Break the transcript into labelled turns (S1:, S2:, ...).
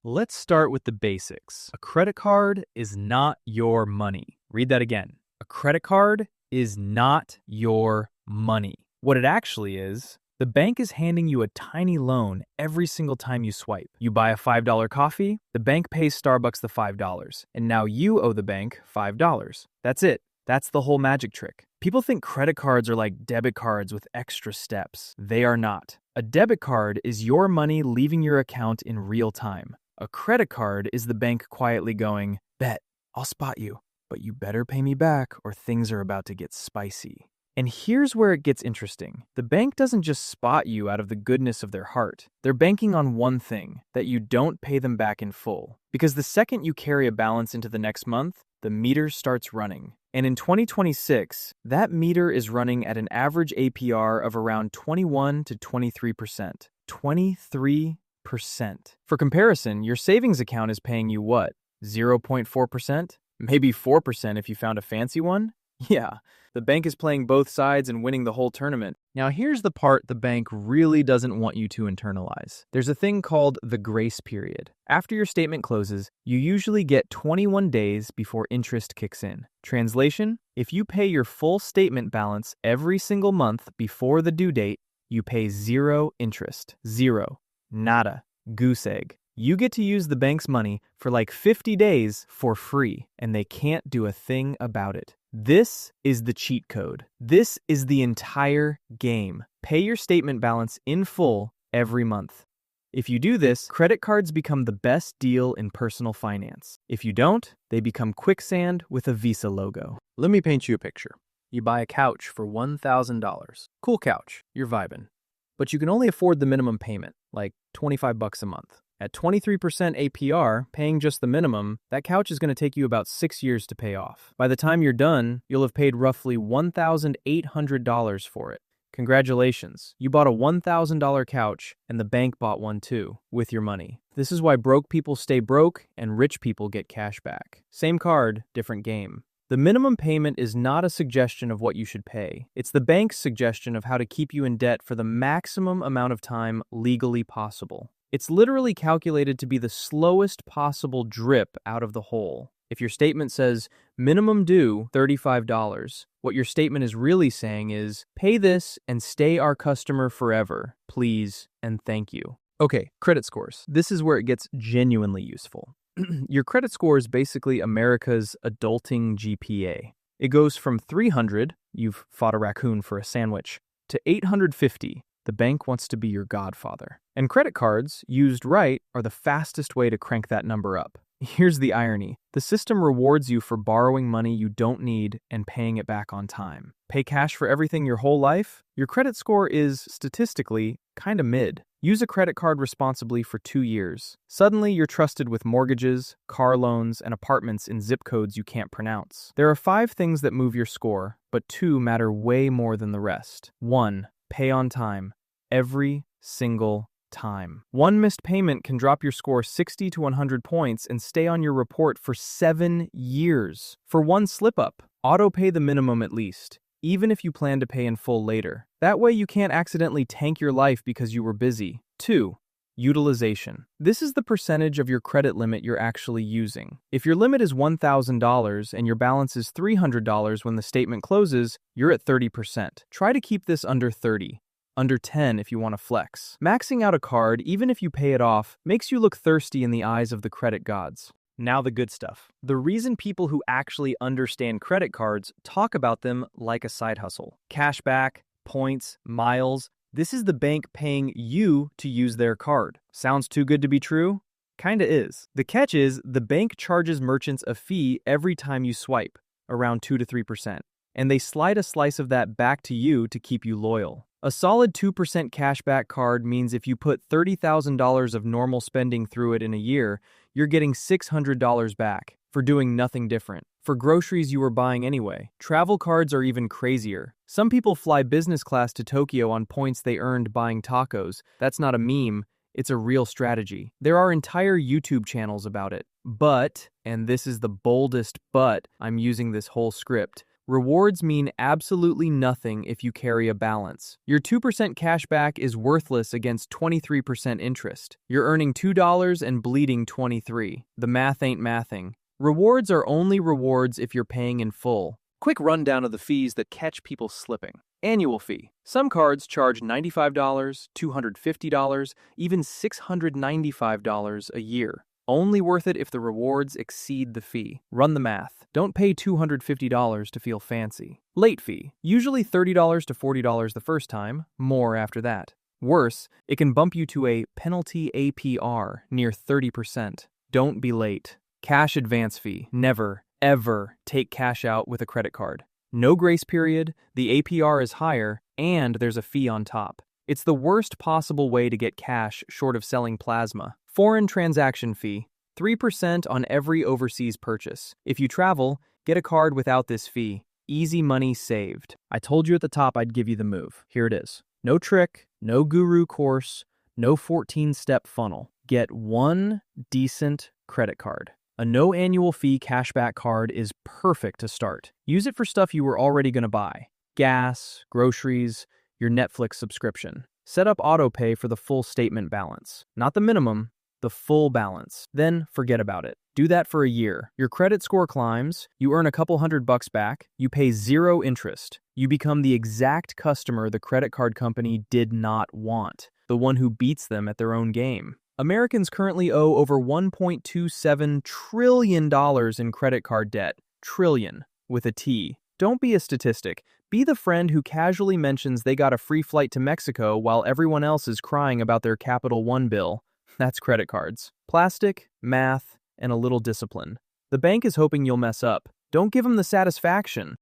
S1: Let's start with the basics. A credit card is not your money. Read that again. A credit card is not your money. What it actually is, the bank is handing you a tiny loan every single time you swipe. You buy a $5 coffee, the bank pays Starbucks the $5, and now you owe the bank $5. That's it. That's the whole magic trick. People think credit cards are like debit cards with extra steps. They are not. A debit card is your money leaving your account in real time. A credit card is the bank quietly going, "Bet, I'll spot you, but you better pay me back or things are about to get spicy." And here's where it gets interesting. The bank doesn't just spot you out of the goodness of their heart. They're banking on one thing, that you don't pay them back in full. Because the second you carry a balance into the next month, the meter starts running. And in 2026, that meter is running at an average APR of around 21 to 23%. 23%. For comparison, your savings account is paying you what? 0.4%? Maybe 4% if you found a fancy one? Yeah, the bank is playing both sides and winning the whole tournament. Now here's the part the bank really doesn't want you to internalize. There's a thing called the grace period. After your statement closes, you usually get 21 days before interest kicks in. Translation: if you pay your full statement balance every single month before the due date, you pay zero interest. Zero. Nada. Goose egg. You get to use the bank's money for like 50 days for free, and they can't do a thing about it. This is the cheat code. This is the entire game. Pay your statement balance in full every month. If you do this, credit cards become the best deal in personal finance. If you don't, they become quicksand with a Visa logo. Let me paint you a picture. You buy a couch for $1,000. Cool couch, you're vibing. But you can only afford the minimum payment, like $25 a month. At 23% APR, paying just the minimum, that couch is going to take you about 6 years to pay off. By the time you're done, you'll have paid roughly $1,800 for it. Congratulations, you bought a $1,000 couch, and the bank bought one too, with your money. This is why broke people stay broke and rich people get cash back. Same card, different game. The minimum payment is not a suggestion of what you should pay. It's the bank's suggestion of how to keep you in debt for the maximum amount of time legally possible. It's literally calculated to be the slowest possible drip out of the hole. If your statement says, minimum due $35, what your statement is really saying is, pay this and stay our customer forever, please and thank you. Okay, credit scores. This is where it gets genuinely useful. Your credit score is basically America's adulting GPA. It goes from 300, you've fought a raccoon for a sandwich, to 850, the bank wants to be your godfather. And credit cards, used right, are the fastest way to crank that number up. Here's the irony. The system rewards you for borrowing money you don't need and paying it back on time. Pay cash for everything your whole life? Your credit score is, statistically, kinda mid. Use a credit card responsibly for 2 years. Suddenly, you're trusted with mortgages, car loans, and apartments in zip codes you can't pronounce. There are 5 things that move your score, but 2 matter way more than the rest. 1. Pay on time. Every single time. 1 missed payment can drop your score 60 to 100 points and stay on your report for 7 years. For 1 slip-up, auto-pay the minimum at least, even if you plan to pay in full later. That way you can't accidentally tank your life because you were busy. 2. Utilization. This is the percentage of your credit limit you're actually using. If your limit is $1,000 and your balance is $300 when the statement closes, you're at 30%. Try to keep this under 30. Under 10 if you want to flex. Maxing out a card, even if you pay it off, makes you look thirsty in the eyes of the credit gods. Now the good stuff. The reason people who actually understand credit cards talk about them like a side hustle. Cashback, points, miles. This is the bank paying you to use their card. Sounds too good to be true? Kinda is. The catch is, the bank charges merchants a fee every time you swipe, around 2 to 3%. And they slide a slice of that back to you to keep you loyal. A solid 2% cashback card means if you put $30,000 of normal spending through it in a year, you're getting $600 back for doing nothing different. For groceries you were buying anyway. Travel cards are even crazier. Some people fly business class to Tokyo on points they earned buying tacos. That's not a meme. It's a real strategy. There are entire YouTube channels about it. But, and this is the boldest but, I'm using this whole script, Rewards mean absolutely nothing if you carry a balance. Your 2% cash back is worthless against 23% interest. You're earning $2 and bleeding 23. The math ain't mathing. Rewards are only rewards if you're paying in full. Quick rundown of the fees that catch people slipping. Annual fee. Some cards charge $95, $250, even $695 a year. Only worth it if the rewards exceed the fee. Run the math. Don't pay $250 to feel fancy. Late fee. Usually $30 to $40 the first time, more after that. Worse, it can bump you to a penalty APR near 30%. Don't be late. Cash advance fee. Never, ever take cash out with a credit card. No grace period, the APR is higher, and there's a fee on top. It's the worst possible way to get cash short of selling plasma. Foreign transaction fee, 3% on every overseas purchase. If you travel, get a card without this fee. Easy money saved. I told you at the top I'd give you the move. Here it is. No trick, no guru course, no 14-step funnel. Get one decent credit card. A no annual fee cashback card is perfect to start. Use it for stuff you were already going to buy. Gas, groceries, your Netflix subscription. Set up autopay for the full statement balance. Not the minimum, the full balance. Then forget about it. Do that for a year. Your credit score climbs, you earn a couple $100 back, you pay zero interest. You become the exact customer the credit card company did not want, the one who beats them at their own game. Americans currently owe over $1.27 trillion in credit card debt. Trillion, with a T. Don't be a statistic. Be the friend who casually mentions they got a free flight to Mexico while everyone else is crying about their Capital One bill. That's credit cards. Plastic, math, and a little discipline. The bank is hoping you'll mess up. Don't give them the satisfaction.